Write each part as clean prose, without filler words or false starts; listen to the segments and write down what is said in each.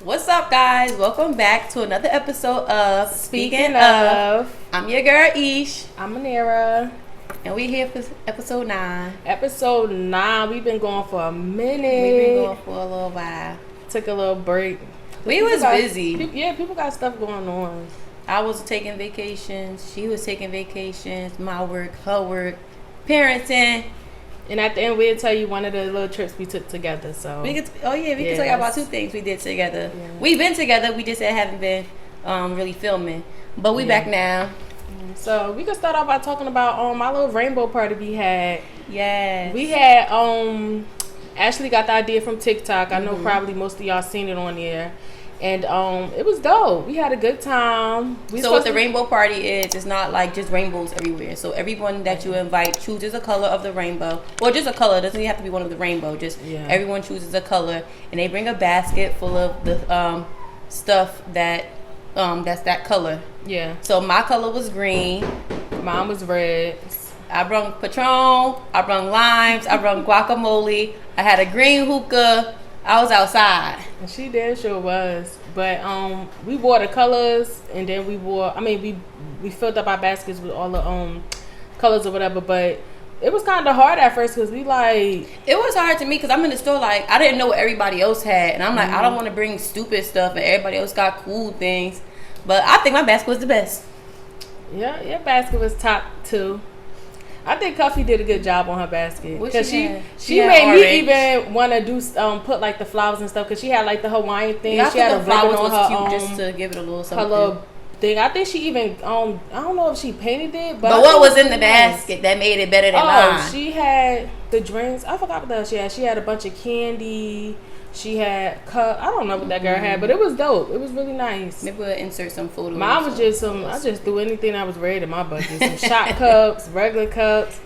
What's up, guys? Welcome back to another episode of Speaking of, I'm your girl Ish, I'm Manera. and we're here for episode 9. Episode 9. We've been going for a minute. We've been going for a little while. Took a little break. We was busy. People got stuff going on. I was taking vacations. She was taking vacations. My work, her work, parenting. And at the end, we'll tell you one of the little trips we took together. So We can tell you about 2 things we did together. Yeah. We've been together. We just haven't been really filming, but we back now. So we can start off by talking about my little rainbow party we had. Yes. We had Ashley got the idea from TikTok. I know probably most of y'all seen it on there. And it was dope. We had a good time. So what the rainbow party is, it's not like just rainbows everywhere. So everyone that you invite chooses a color of the rainbow. Or just a color. It doesn't have to be one of the rainbow. Just everyone chooses a color. And they bring a basket full of the stuff that that's that color. Yeah. So my color was green. Mine was red. I brung Patron. I brung limes. I brung guacamole. I had a green hookah. I was outside. And she did, sure was. But we wore the colors, and then we filled up our baskets with all the colors or whatever. But it was kind of hard at first because it was hard to me because I'm in the store like I didn't know what everybody else had, and I'm like I don't want to bring stupid stuff, and everybody else got cool things. But I think my basket was the best. Yeah, your basket was top 2. I think Cuffy did a good job on her basket because she made me even want to do put like the flowers and stuff because she had like the Hawaiian thing. Yeah, she had a ribbon on her cute just to give it a little something. Her little thing. I think she even I don't know if she painted it, but what was in the basket that made it better than mine? She had the drinks. I forgot what else she had. She had a bunch of candy. She had cup. I don't know what that girl had, but it was dope. It was really nice. Maybe we'll insert some photos. Mine was just I just threw anything that was red in my bucket. Some shot cups, regular cups,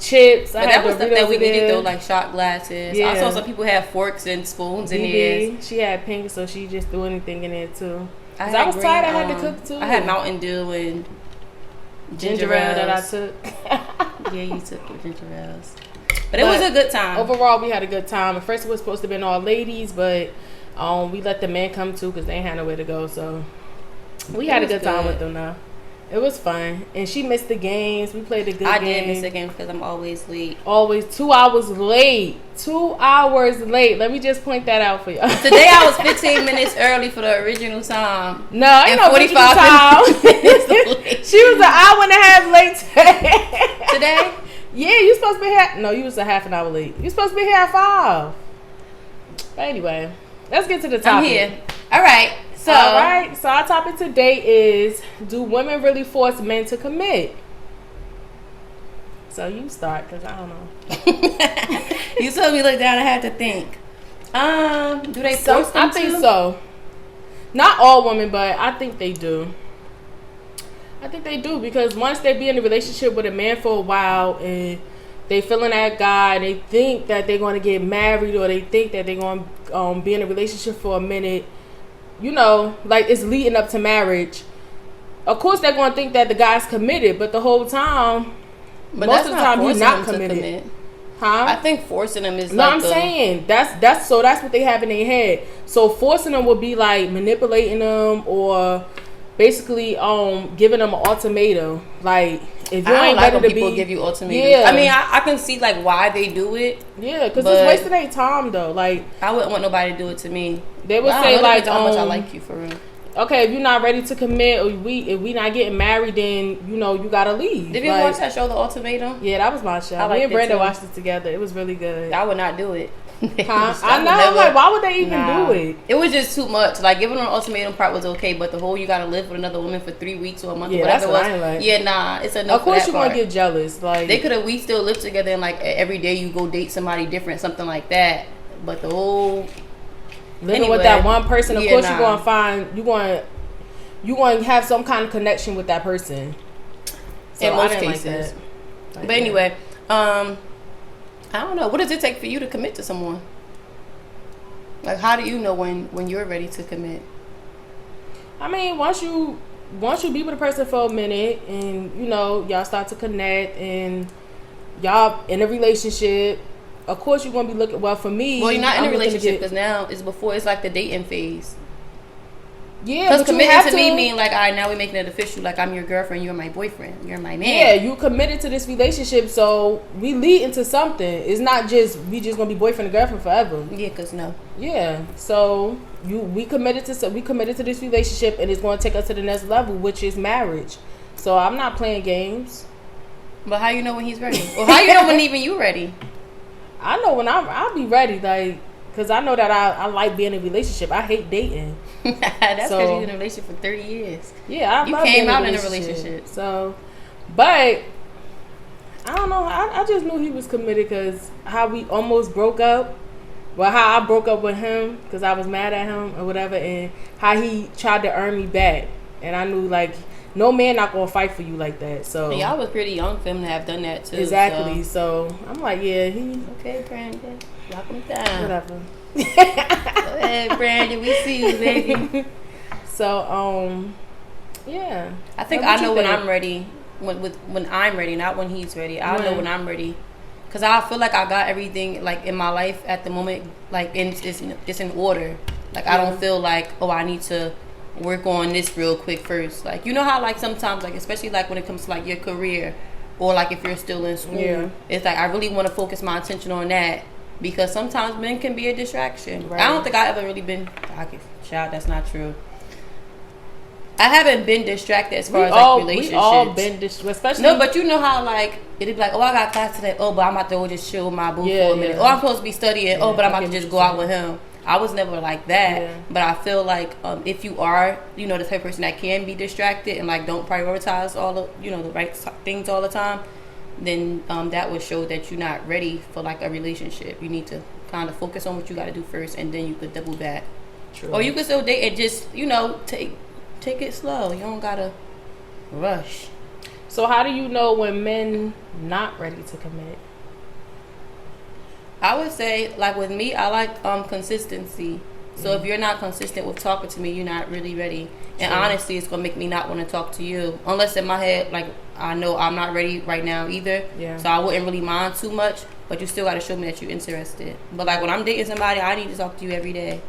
chips. But that was stuff that we needed though, like shot glasses. Yeah. I saw some people have forks and spoons in there. She had pink, so she just threw anything in there too. I was tired. I had to cook too. I had Mountain Dew and ginger ale that I took. Yeah, you took the ginger ales. But it was a good time. Overall, we had a good time. At first, it was supposed to be all ladies, but we let the men come too because they ain't had nowhere to go. So we had a good time with them now. It was fun. And she missed the games. We played a good game. I did miss the games because I'm always late. Always 2 hours late. 2 hours late. Let me just point that out for y'all. Today, I was 15 minutes early for the original time. No, ain't no 45 time. She was an hour and a half late today. Yeah, you supposed to be here. No, you was a half an hour late. You supposed to be here at 5. But anyway, let's get to the topic. I'm here. All right. So our topic today is: do women really force men to commit? So you start, because I don't know. You told me look down. I had to think. Do they force them I think so. Not all women, but I think they do. I think they do because once they be in a relationship with a man for a while and they feeling that guy, they think that they're going to get married or they think that they're going to be in a relationship for a minute, you know, like it's leading up to marriage. Of course, they're going to think that the guy's committed, but the whole time, most of the time, he's not committed. Huh? I think forcing them is I'm saying that's what they have in their head. So forcing them would be like manipulating them or basically giving them an ultimatum. Like if you ain't ready to people give you ultimatums. I mean, I can see like why they do it. Yeah, because it's wasting their time though. Like I wouldn't want nobody to do it to me. They would say like how much I like you for real. Okay, if you're not ready to commit, or if we not getting married, then you know you gotta leave. Did you watch that show, The Ultimatum? Yeah, that was my show. Me and Brenda watched it together. It was really good. I would not do it. Huh? I know. I'm like, why would they even do it? It was just too much. Like giving them an ultimatum part was okay, but the whole you gotta live with another woman for 3 weeks or a month or whatever it was. I ain't like. Yeah, nah, it's enough. Of course, you're gonna get jealous. Like they could have. We still live together, and like every day you go date somebody different, something like that. But the whole living with that one person, of course, you're gonna find you going to have some kind of connection with that person. So in most cases. But anyway, I don't know. What does it take for you to commit to someone? Like, how do you know when you're ready to commit? I mean, once you be with a person for a minute and, you know, y'all start to connect and y'all in a relationship, of course you're going to be looking, well, for me. Well, you're not in a relationship because now it's like the dating phase. Yeah, because committing to me mean like, all right, now we're making it official. Like, I'm your girlfriend, you're my boyfriend, you're my man. Yeah, you committed to this relationship, so we lead into something. It's not just we just gonna be boyfriend and girlfriend forever. Yeah, cause no. Yeah, so we committed to this relationship, and it's gonna take us to the next level, which is marriage. So I'm not playing games. But how you know when he's ready? Or how you know when even you ready? I know when I'll be ready, like, cause I know that I like being in a relationship. I hate dating. That's because you're in a relationship for 30 years. Yeah, you came out in a relationship. So, but I don't know. I just knew he was committed because how we almost broke up. Well, how I broke up with him because I was mad at him or whatever, and how he tried to earn me back. And I knew, like, no man not gonna fight for you like that. So y'all was pretty young for him to have done that too. Exactly. So I'm like, yeah, he okay, Brandon. Lock him down. Whatever. Go ahead, Brandon. We see you, baby. So, yeah. I think I know when I'm ready. When I'm ready, not when he's ready. I know when I'm ready, cause I feel like I got everything like in my life at the moment, like it's in order. Like I don't feel like, oh, I need to work on this real quick first. Like, you know how like sometimes, like especially like when it comes to like your career, or like if you're still in school, it's like I really want to focus my attention on that. Because sometimes men can be a distraction. Right. I don't think I ever really been. Child, that's not true. I haven't been distracted as far as like relationships. We all been distracted, especially. No, but you know how like it'd be like, oh, I got class today. Oh, but I'm about to go just chill with my boo for a minute. Oh, I'm supposed to be studying. Oh, but I'm about to just go out with him. I was never like that. Yeah. But I feel like if you are, the type of person that can be distracted and like don't prioritize all the the right things all the time, then that would show that you're not ready for like a relationship. You need to kind of focus on what you got to do first, and then you could double back. True. Or you could still date and just take it slow. You don't gotta rush. So how do you know when men not ready to commit? I would say, like with me, I like consistency. So if you're not consistent with talking to me, you're not really ready. And honestly, it's gonna make me not want to talk to you, unless in my head, like I know I'm not ready right now either. Yeah. So I wouldn't really mind too much, but you still got to show me that you're interested. But like when I'm dating somebody, I need to talk to you every day.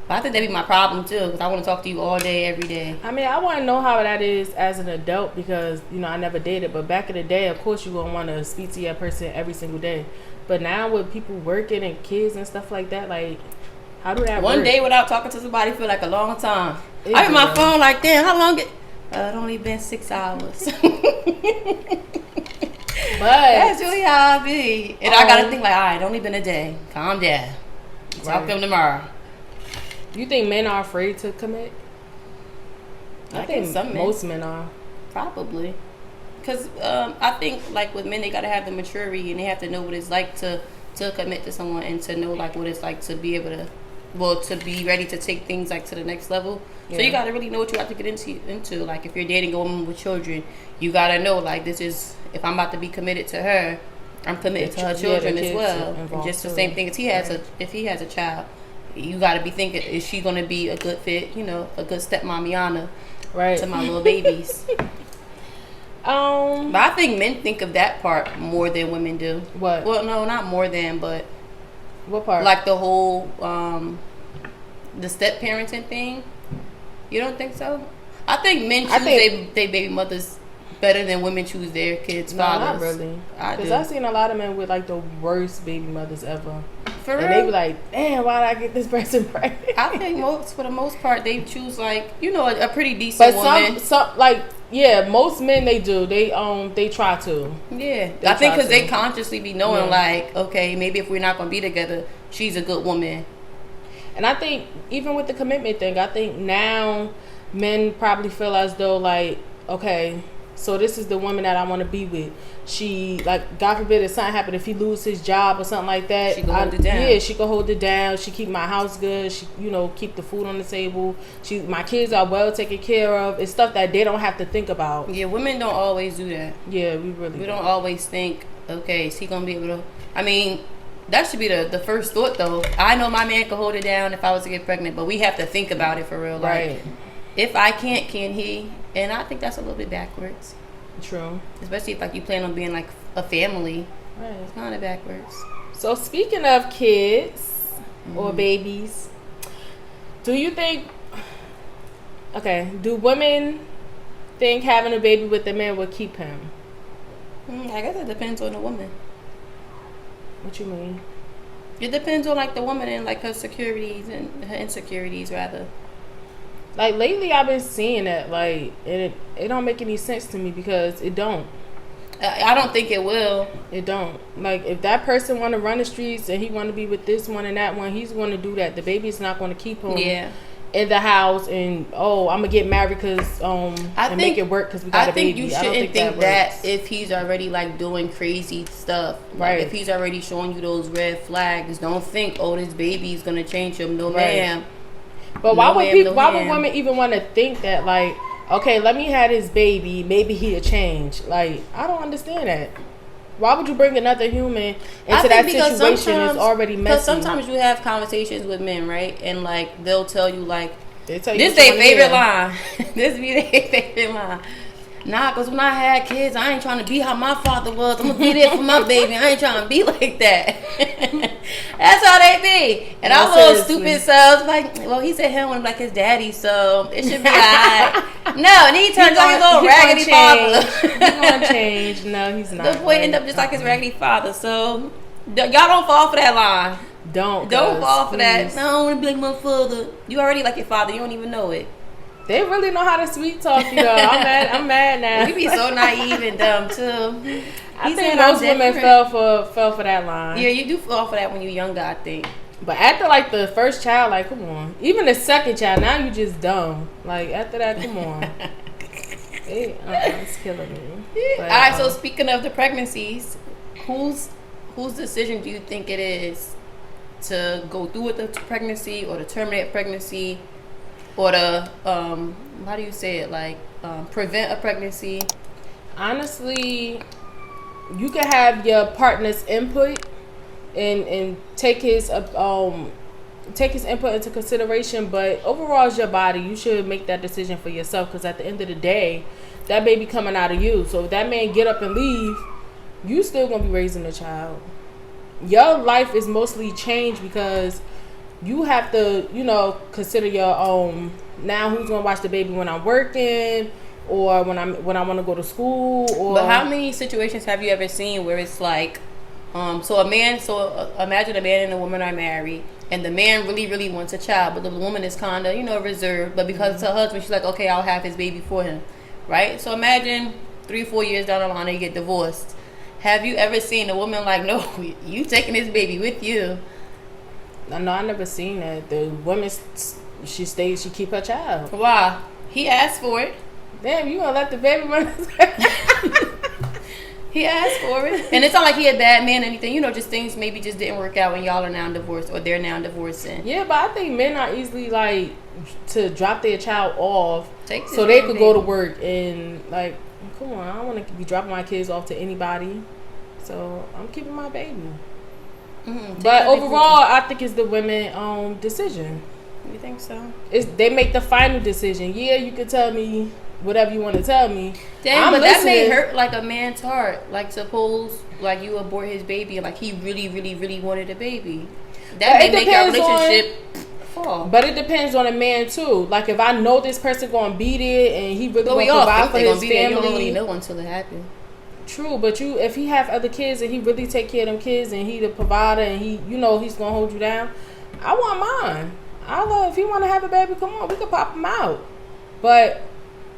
But I think that'd be my problem too, because I want to talk to you all day, every day. I mean, I want to know how that is as an adult because I never dated. But back in the day, of course, you gonna want to speak to your person every single day. But now with people working and kids and stuff like that, like. How do that work? One day without talking to somebody feel like a long time. I have my phone like, damn, how long it only been 6 hours. But that's really how I be. And I gotta think like, all right, only been a day. Calm down. Talk to them tomorrow. You think men are afraid to commit? I think most men are. Probably. Because I think like with men, they gotta have the maturity and they have to know what it's like to commit to someone and to know like what it's like to be able to to be ready to take things like to the next level. Yeah. So you got to really know what you have to get into. Like if you're dating a woman with children, you got to know like this is, if I'm about to be committed to her, I'm committed to her children as well. And just the same thing as if he has a child, you got to be thinking, is she going to be a good fit, a good stepmomiana to my little babies. But I think men think of that part more than women do. What? Well, no, not more than, but what part? Like the whole the step parenting thing. You don't think so? I think men choose their baby mothers better than women choose their kids' fathers. Not really. Because I've seen a lot of men with like the worst baby mothers ever. For real? And they be like, damn, why did I get this person pregnant? I think for the most part they choose like a pretty decent woman. But some like. Yeah, most men they do. They try to. Yeah, I think because they consciously be knowing like, okay, maybe if we're not gonna be together, she's a good woman. And I think even with the commitment thing, I think now men probably feel as though like, okay, so this is the woman that I want to be with. She like, God forbid if something happened, if he lose his job or something like that, she can hold it down. Yeah, she can hold it down. She keep my house good. She keep the food on the table. My kids are well taken care of. It's stuff that they don't have to think about. Yeah, women don't always do that. Yeah, we don't always think, okay, is he gonna be able to? I mean, that should be the first thought though. I know my man could hold it down if I was to get pregnant, but we have to think about it for real. Right. Like, if I can't, can he? And I think that's a little bit backwards. True. Especially if like you plan on being like a family. Right. It's kind of backwards. So speaking of kids or babies, do you think Okay. Do women think having a baby with a man will keep him? I guess it depends on the woman. What you mean? It depends on like the woman and like her securities and her insecurities rather. Like lately, I've been seeing that. Like it don't make any sense to me because it don't. I don't think it will. It don't. Like if that person want to run the streets and he want to be with this one and that one, he's going to do that. The baby's not going to keep him. Yeah. In the house and I'm gonna get married because make it work because we got a baby. I think you shouldn't think that if he's already like doing crazy stuff, right? Like, if he's already showing you those red flags, don't think this baby's gonna change him. No, right. Ma'am. But why would women even want to think that? Like, okay, let me have this baby, maybe he'll change. Like, I don't understand that. Why would you bring another human into that situation? It's already messy. Because sometimes you have conversations with men, right? And like they'll tell you like, this their favorite line. This be their favorite line. Nah, because when I had kids, I ain't trying to be how my father was. I'm gonna be there for my baby. I ain't trying to be like that. That's how they be. And our little stupid selves like, well, he said he don't want to be like his daddy, so it should be alright. No, and he turns out his little raggedy father. He's gonna change. No, he's not. The boy end up just like his raggedy father. So y'all don't fall for that line. Don't fall for that. No, I don't want to be like my father. You already like your father. You don't even know it. They really know how to sweet talk you though. I'm mad now. You be so naive and dumb too. I think most women fell for that line. Yeah, you do fall for that when you're younger, I think. But after like the first child, like come on. Even the second child, now you just dumb. Like after that, come on. It's killing me. But, all right. So speaking of the pregnancies, whose decision do you think it is to go through with the pregnancy or to terminate pregnancy? Or to, how do you say it? Like, prevent a pregnancy? Honestly, you can have your partner's input and take his input into consideration. But overall, it's your body. You should make that decision for yourself. Because at the end of the day, that baby coming out of you. So if that man get up and leave, you still gonna be raising a child. Your life is mostly changed because you have to, consider your now who's gonna watch the baby when I'm working or when I want to go to school. Or but how many situations have you ever seen where it's like, imagine a man and a woman are married and the man really, really wants a child, but the woman is kind of, reserved, but because it's her husband, she's like, okay, I'll have his baby for him, right? So imagine 3-4 years down the line they get divorced. Have you ever seen a woman like, no, you taking this baby with you? No, I never seen that. The woman, she keep her child. Why? He asked for it. Damn, you gonna let the baby run? He asked for it. And it's not like he a bad man or anything. Just things maybe just didn't work out when y'all are now divorced or they're now divorcing. Yeah, but I think men are easily like to drop their child off so they could baby. Go to work and like, come on, I don't want to be dropping my kids off to anybody. So I'm keeping my baby. Mm-hmm. But overall, I think it's the women' decision. You think so? They make the final decision. Yeah, you can tell me whatever you want to tell me. Damn, but that may hurt like a man's heart. Like suppose like you abort his baby and like he really, really, really wanted a baby. That may make our relationship fall. But it depends on a man too. Like if I know this person gonna beat it and he really gonna provide for his family. You don't really know until it happens. True, but if he have other kids and he really take care of them kids and he the provider and he he's gonna hold you down, I want mine. If he want to have a baby, come on, we can pop him out. But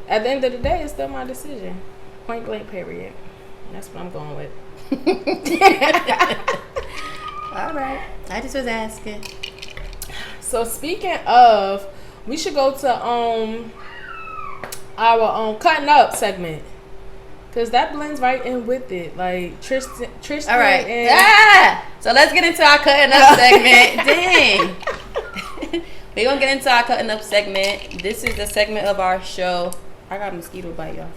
at the end of the day, it's still my decision. Point blank, period. That's what I'm going with. All right, I just was asking. So speaking of, we should go to our cutting up segment. Cause that blends right in with it, like Tristan. All right. So let's get into our cutting up segment. Dang. We're gonna get into our cutting up segment. This is the segment of our show. I got a mosquito bite, y'all.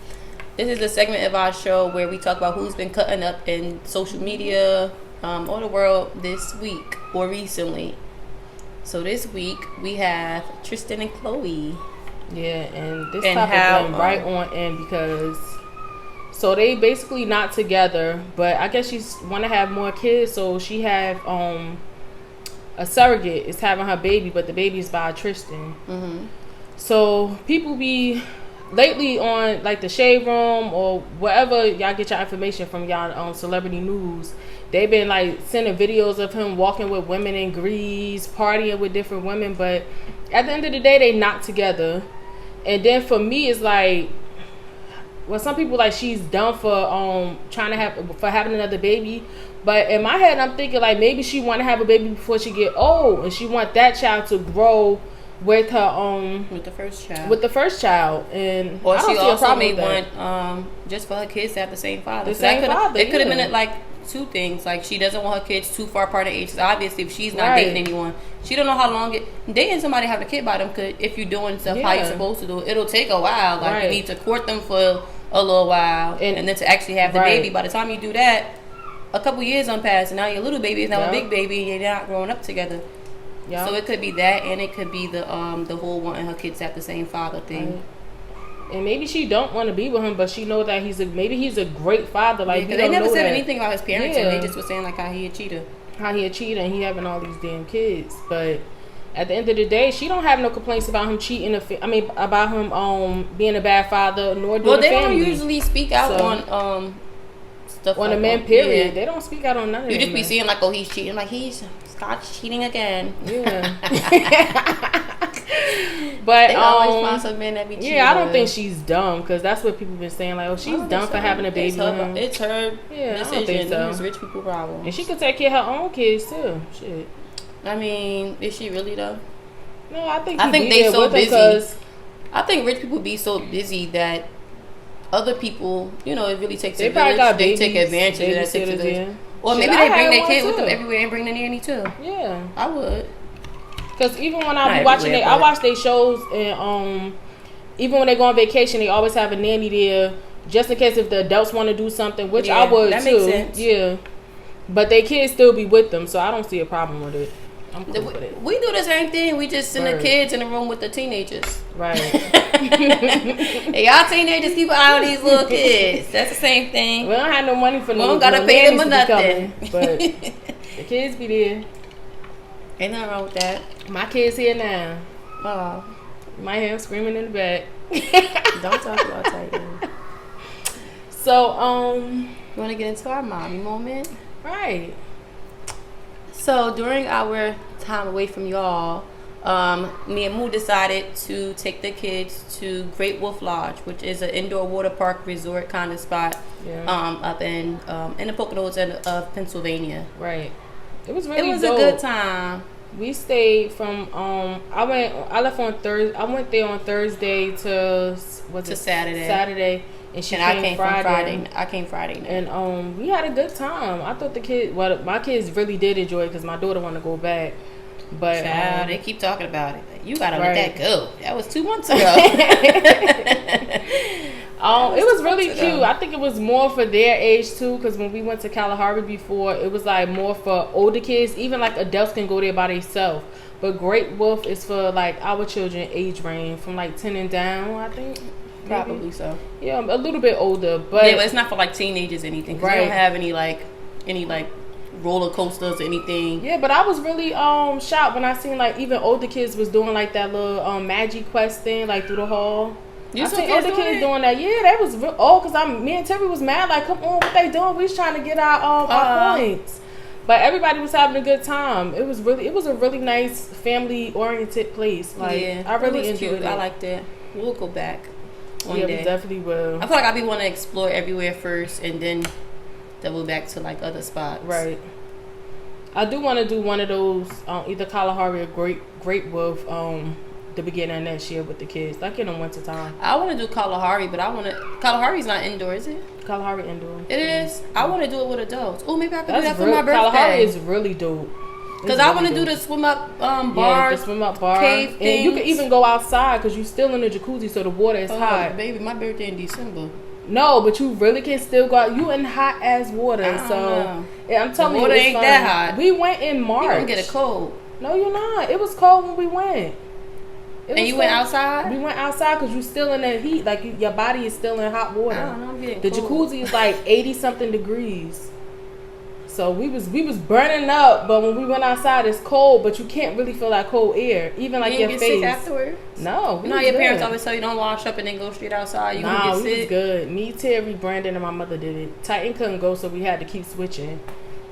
This is the segment of our show where we talk about who's been cutting up in social media, or the world this week or recently. So this week we have Tristan and Chloe. Yeah, and this topic went right on in because. So they basically not together, but I guess she's want to have more kids, so she have a surrogate is having her baby, but the baby is by Tristan. Mm-hmm. So people be lately on like the Shade Room or wherever y'all get your information from, y'all on Celebrity News. They've been like sending videos of him walking with women in Greece, partying with different women, but at the end of the day, they not together. And then for me, it's like, well, some people like she's done for having another baby, but in my head, I'm thinking like maybe she want to have a baby before she get old, and she want that child to grow with her with the first child. And or I don't she see a also problem may with that. want just for her kids to have the same father. The same father. It could have been like two things. Like she doesn't want her kids too far apart in age. So obviously, if she's not dating anyone, she don't know how long dating somebody having a kid by them could. If you're doing stuff how you're supposed to do it, it'll take a while. Like you need to court them for a little while, and then to actually have the baby. By the time you do that, a couple years unpassed, and now your little baby is now a big baby, and you're not growing up together. Yep. So it could be that, and it could be the whole wanting her kids to have the same father thing. Right. And maybe she don't want to be with him, but she know that he's a great father. Like they never said anything about his parents, and they just were saying like how he a cheater, and he having all these damn kids. But at the end of the day, she don't have no complaints about him cheating. About him being a bad father, nor doing they family. Don't usually speak out on stuff on like the men. that. Period. Yeah. They don't speak out on none of that. You just be seeing like, oh, he's cheating, like he's starts cheating again. Yeah. But they always find some men that be cheating. Yeah, I don't think she's dumb, because that's what people been saying. Like, oh, she's dumb for having a baby. It's her decision. I don't think so. It's rich people problem. And she could take care of her own kids too. Shit. I mean, is she really though? No, I think they so busy. I think rich people be so busy that other people, it really takes a village. They take advantage of that. Or maybe they bring their kid with them everywhere and bring the nanny too. Yeah, I would. Because even when I be watching I watch their shows, and even when they go on vacation, they always have a nanny there just in case if the adults want to do something, which I would that too. Makes sense. Yeah, but their kids still be with them, so I don't see a problem with it. I'm cool with it. We do the same thing. We just send the kids in the room with the teenagers. Right. Hey, y'all teenagers, keep an eye on these little kids. That's the same thing. We don't have no money for we don't gotta pay them or nothing. But the kids be there. Ain't nothing wrong with that. My kids here now. Oh, my hair screaming in the back. Don't talk about Titan. So, you want to get into our mommy moment? Right. So during our time away from y'all, me and Moo decided to take the kids to Great Wolf Lodge, which is an indoor water park resort kind of spot, up in the Poconos of Pennsylvania. Right. It was really a good time. We stayed from I left on Thursday. I went there on Thursday to Saturday, and I came Friday. I came Friday night. And we had a good time. I thought my kids really did enjoy it, because my daughter wanted to go back. But child, they keep talking about it. Like, you gotta let that go. That was 2 months ago. It was really cute. I think it was more for their age too, because when we went to Kalahari before, it was like more for older kids. Even like adults can go there by themselves. But Great Wolf is for like our children age range from like 10 and down, I think. Probably maybe. So. Yeah, a little bit older, but it's not for like teenagers or anything. Right. They don't have any roller coasters or anything. Yeah, but I was really shocked when I seen like even older kids was doing like that little Magic Quest thing like through the hall. I seen older kids doing that. Yeah, that was because me and Terry was mad. Like, come on, what they doing? We was trying to get our points. But everybody was having a good time. It was a really nice family oriented place. Like, I really enjoyed it. I liked it. We'll go back one day. We definitely will. I feel like I be want to explore everywhere first and then double back to like other spots. Right. I do want to do one of those either Kalahari or Great Wolf the beginning of next year with the kids, like in the winter time. I want to do Kalahari, but Kalahari's not indoor, is it? Kalahari indoor. It is. I want to do it with adults. Oh, maybe I can do that for my birthday. Kalahari is really dope. Because I want to do the swim up bars. Yeah, the swim up bar. Cave and things. you can even go outside because you're still in the jacuzzi, so the water is hot. Baby, my birthday in December. No, but you really can still go out. You in hot ass water, I'm telling you, water ain't that hot. We went in March. You gonna get a cold? No, you're not. It was cold when we went. And you went outside? We went outside because you're still in that heat. Like, your body is still in hot water. I don't know, I'm getting the cold. jacuzzi is like 80 something degrees. So we was burning up, but when we went outside, it's cold, but you can't really feel that cold air, even like your get face. Sick afterwards? No, you know your parents always tell you don't wash up and then go straight outside. You gonna get sick? We was good. Me, Terry, Brandon, and my mother did it. Titan couldn't go, so we had to keep switching.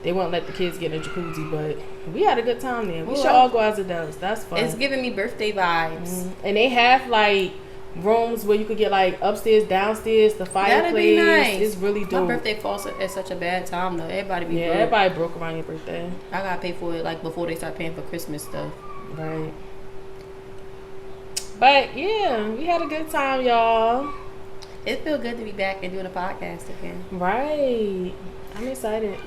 They wouldn't let the kids get in the jacuzzi, but we had a good time there. We should all go as adults. That's fun. It's giving me birthday vibes. And they have like rooms where you could get like upstairs, downstairs, the fireplace. That'd be nice. It's really dope. My birthday falls at such a bad time though. Everybody be broke. Everybody broke around your birthday. I gotta pay for it like before they start paying for Christmas stuff. Right. But yeah, we had a good time, y'all. It feels good to be back and doing a podcast again. Right. I'm excited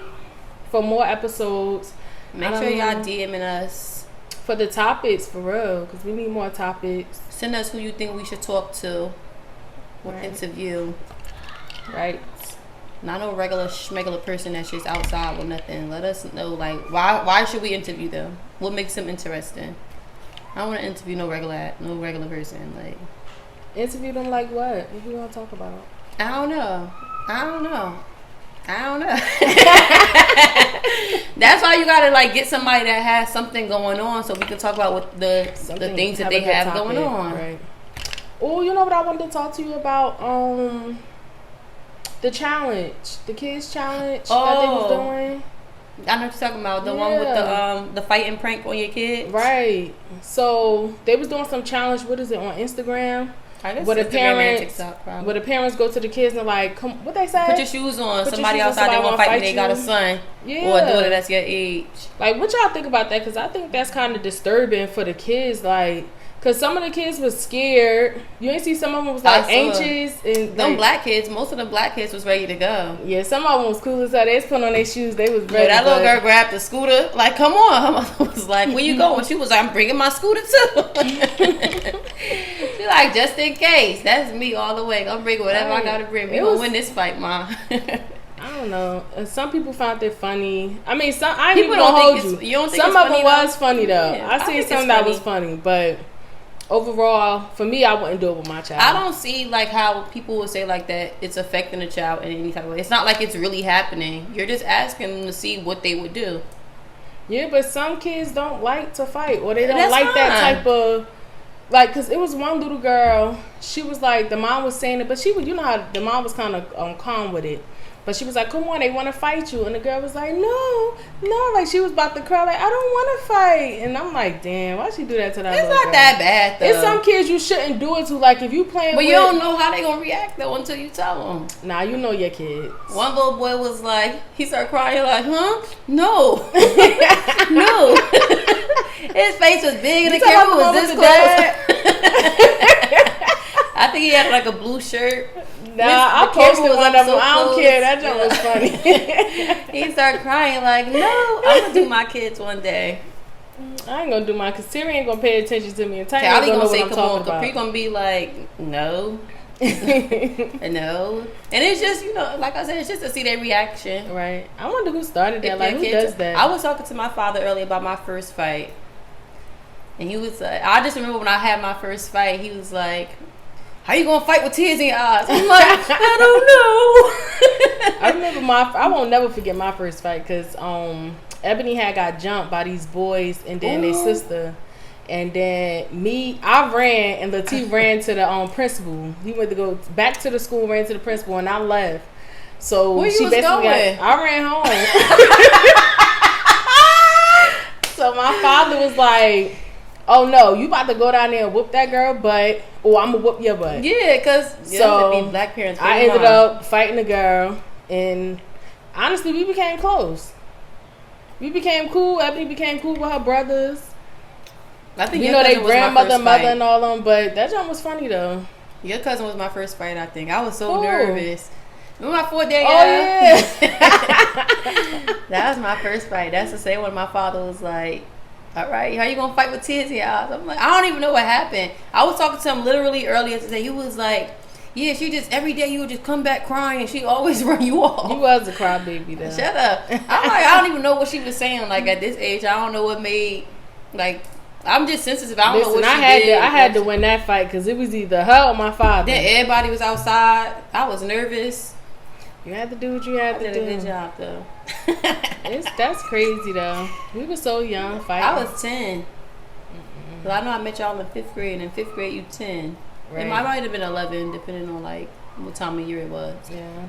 for more episodes. Make sure y'all DMing us for the topics, for real, because we need more topics. Send us who you think we should talk to or interview. Right. Not no regular schmegular person that's just outside with nothing. Let us know, like, why should we interview them? What makes them interesting? I don't want to interview no regular person. Like, interview them like what? What do you want to talk about? I don't know. That's why you gotta like get somebody that has something going on, so we can talk about what the things that they have going on. Right. Oh, you know what I wanted to talk to you about? The challenge, the kids challenge that they was doing. I know what you're talking about. The one with the fighting prank on your kids. Right. So they was doing some challenge. What is it on Instagram? Where the parents go to the kids and like, come, what they say? Put your shoes on. Somebody outside they want to fight and they got a son or a daughter that's your age. Like, what y'all think about that? Because I think that's kind of disturbing for the kids. Like, because some of the kids was scared. You ain't see some of them was like anxious. And them black kids, most of the black kids was ready to go. Yeah, some of them was cool as hell. They was putting on their shoes. They was ready. That little girl grabbed the scooter. Like, come on. Her mother was like, where you going? She was like, I'm bringing my scooter too. She like, just in case. That's me all the way. I'm bringing whatever I got to bring. We gonna win this fight, Ma. I don't know. Some people found it funny. I mean, some people don't hold you. You don't think some of it was funny though. Yeah, I seen some that was funny, but overall, for me, I wouldn't do it with my child. I don't see like how people would say like that it's affecting the child in any type of way. It's not like it's really happening. You're just asking them to see what they would do. Yeah, but some kids don't like to fight, or they don't like that type of. Like, cause it was one little girl. She was like, the mom was saying it, but she would, you know how the mom was kind of calm with it. But she was like, come on, they want to fight you. And the girl was like, no. Like, she was about to cry, like, I don't want to fight. And I'm like, damn, why'd she do that to that little girl? It's not that bad, though. It's some kids you shouldn't do it to. Like, if you playing But you don't know how they going to react, though, until you tell them. Nah, you know your kids. One little boy was like, he started crying, like, huh? No. No. His face was big and the camera was this close. I think he had, like, a blue shirt. Nah, I posted one of them. I don't care. That joke was funny. He started crying like, no, I'm going to do my kids one day. I ain't going to do mine because Siri ain't going to pay attention to me. And Callie ain't going to say, come on. Capri going to be like, no. No. And it's just, you know, like I said, it's just to see their reaction. Right. I wonder who started that. Like, who does that? I was talking to my father earlier about my first fight. And he was like, I just remember when I had my first fight, he was like, how you gonna fight with tears in your eyes? I'm like, I don't know. I remember I won't never forget my first fight because Ebony had got jumped by these boys and then their sister, and then I ran and Latif ran to the principal. He went to go back to the school, ran to the principal, and I left. So where you was going? I ran home. So my father was like, oh no, you about to go down there and whoop that girl butt, or I'm gonna whoop your butt. Yeah, because be black parents. I ended up fighting the girl, and honestly, we became close. We became cool. Ebony became cool with her brothers. I think they grandmother, mother, and all them. But that jump was funny though. Your cousin was my first fight. I think I was so nervous. Remember my 4th day? Oh yeah. That was my first fight. That's the same one. My father was like, all right, how you gonna fight with tears in your eyes? I'm like, I don't even know what happened. I was talking to him literally earlier today. He was like, yeah, she just, every day you would just come back crying and she always run you off. You was a crybaby though. Shut up. I'm like, I don't even know what she was saying. Like, at this age, I don't know what made, like, I'm just sensitive. I don't know what she did. I had to win that fight because it was either her or my father. Then everybody was outside. I was nervous. You had to do what you had to do. I did a good job though. That's crazy though. We were so young fighting. I was 10. So I know I met y'all in 5th grade, and in 5th grade you 10. Right. It might have been 11, depending on like what time of year it was. Yeah.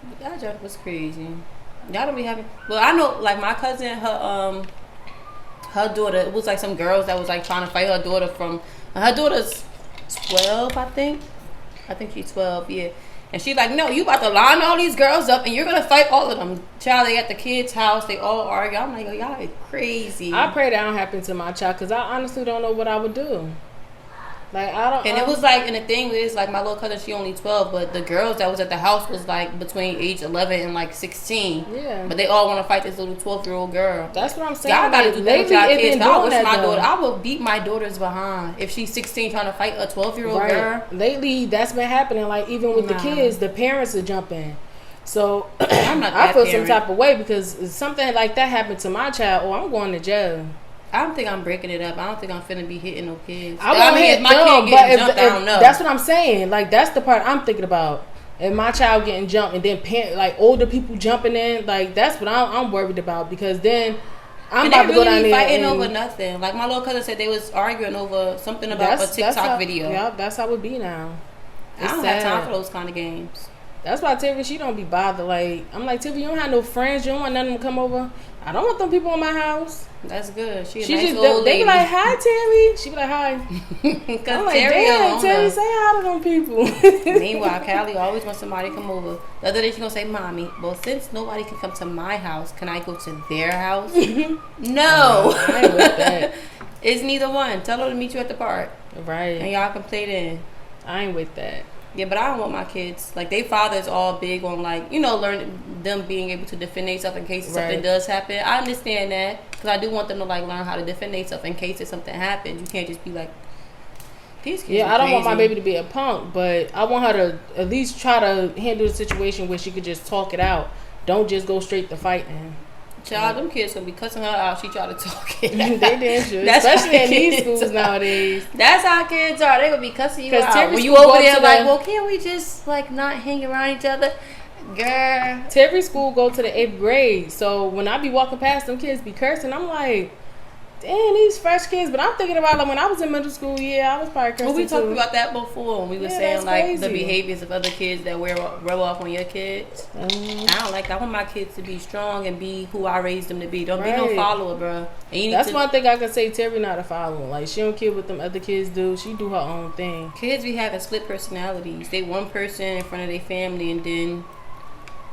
But that joke was crazy. Y'all don't be having. Well, I know like my cousin, her daughter. It was like some girls that was like trying to fight her daughter from. Her daughter's 12, I think. I think she's 12. Yeah. And she's like, no, you about to line all these girls up and you're going to fight all of them. Child, they at the kid's house. They all argue. I'm like, oh, y'all are crazy. I pray that don't happen to my child because I honestly don't know what I would do. Like, I don't. And it was like, and the thing is, like, my little cousin, she only 12, but the girls that was at the house was like between age 11 and like 16. Yeah. But they all want to fight this little 12-year-old girl. That's what I'm saying. Y'all gotta do that with y'all kids. I wish my daughter, I I would beat my daughter's behind if she's 16 trying to fight a 12-year-old girl. Lately, that's been happening. Like, even with the kids, the parents are jumping. So, I'm not I feel parent. some type of way because something like that happened to my child, I'm going to jail. I don't think I'm breaking it up. I don't think I'm finna be hitting no kids. I mean, if my kid getting jumped, I don't know. That's what I'm saying. Like, that's the part I'm thinking about. And my child getting jumped, and then like older people jumping in, like that's what I'm worried about because then I'm about to go down there fighting over nothing. Like my little cousin said, they was arguing over something about a TikTok video. Yeah, that's how it be now. I don't have time for those kind of games. That's why Tiffany, she don't be bothered. Like, I'm like, Tiffany, you don't have no friends. You don't want none of them to come over. I don't want them people in my house. That's good. She nice just old lady. They be like, hi, Terry. She be like, hi. I'm like, damn, Terry, say hi to them people. Meanwhile, Callie always wants somebody to come over. The other day she gonna say, Mommy, well, since nobody can come to my house, can I go to their house? No. I ain't with that. It's neither one. Tell her to meet you at the park. Right. And y'all can play then. I ain't with that. Yeah, but I don't want my kids. Like, they fathers all big on, like, you know, learning them being able to defend themselves in case something does happen. I understand that because I do want them to, like, learn how to defend themselves in case if something happens. You can't just be like, these kids I don't want my baby to be a punk, but I want her to at least try to handle the situation where she could just talk it out. Don't just go straight to fighting. Child, them kids gonna be cussing her out. She try to talk it out. They damn sure. Especially in these schools nowadays. That's how kids are. They gonna be cussing you out. When you over there like, well, can't we just like not hang around each other? Girl. Terry school go to the 8th grade. So when I be walking past them kids be cursing, I'm like, damn, these fresh kids. But I'm thinking about like when I was in middle school, I was probably cursing. Well, we talked about that before when we were saying like the behaviors of other kids that rub off on your kids. I don't like that. I want my kids to be strong and be who I raised them to be. Don't be no follower, bro. And that's one thing I can say. Terry not a follower. Like she don't care what them other kids do. She do her own thing. Kids be having split personalities. They one person in front of their family and then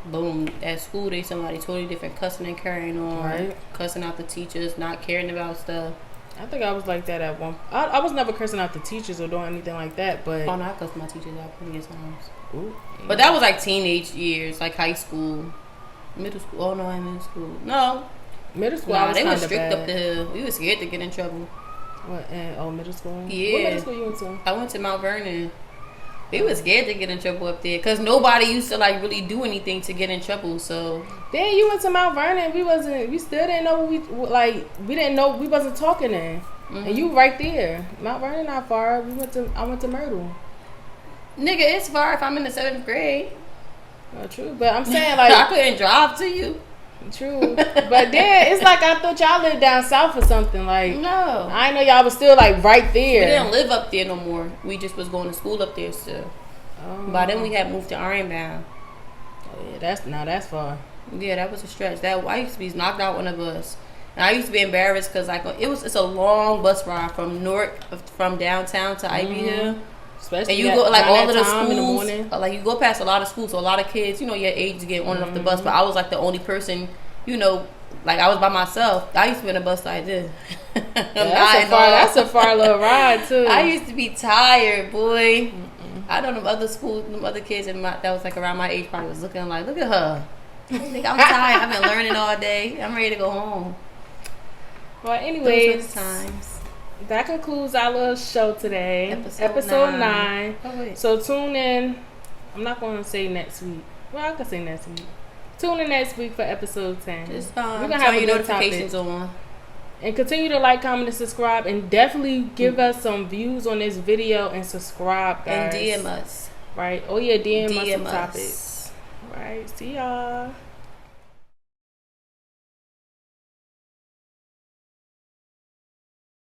boom, at school they somebody totally different, cussing and carrying on, cussing out the teachers, not caring about stuff. I think I was like that at one. I was never cursing out the teachers or doing anything like that, but no, I cussed my teachers out plenty of times. Ooh, yeah. But that was like teenage years, like high school, middle school. Oh no, I'm in school. No, middle school. Nah, they were strict up the hill. We were scared to get in trouble. What? Middle school. Yeah. What middle school you went to? I went to Mount Vernon. We was scared to get in trouble up there because nobody used to like really do anything to get in trouble. So then you went to Mount Vernon. We still didn't know we didn't know we wasn't talking then. Mm-hmm. And you right there. Mount Vernon not far. I went to Myrtle. Nigga, it's far if I'm in the 7th grade. Well, true, but I'm saying like I couldn't drive to you. True, but then it's like I thought y'all lived down south or something. Like no, I know y'all was still like right there. We didn't live up there no more. We just was going to school up there still. By then we had moved to Ironbound. Oh yeah, that's far. Yeah, that was a stretch. I used to be knocked out on a bus, and I used to be embarrassed because like it's a long bus ride from downtown to Ivy Hill. Especially and you go like all of the schools, in the morning. Like you go past a lot of schools, so a lot of kids, you know, your age to get on and off the bus. But I was like the only person, you know, like I was by myself. I used to be in a bus like this. That's a far little ride too. I used to be tired, boy. I know them other schools, them other kids that was like around my age probably was looking like, look at her. I think I'm tired. I've been learning all day. I'm ready to go home. Well, anyways, times. That concludes our little show today. Episode 9. Oh, so tune in. I'm not going to say next week. Well, I can say next week. Tune in next week for episode 10. Just we're going to have your notifications on. And continue to like, comment, and subscribe. And definitely give us some views on this video and subscribe, guys. And DM us. Right. Oh, yeah. DM us some topics. Right. See y'all.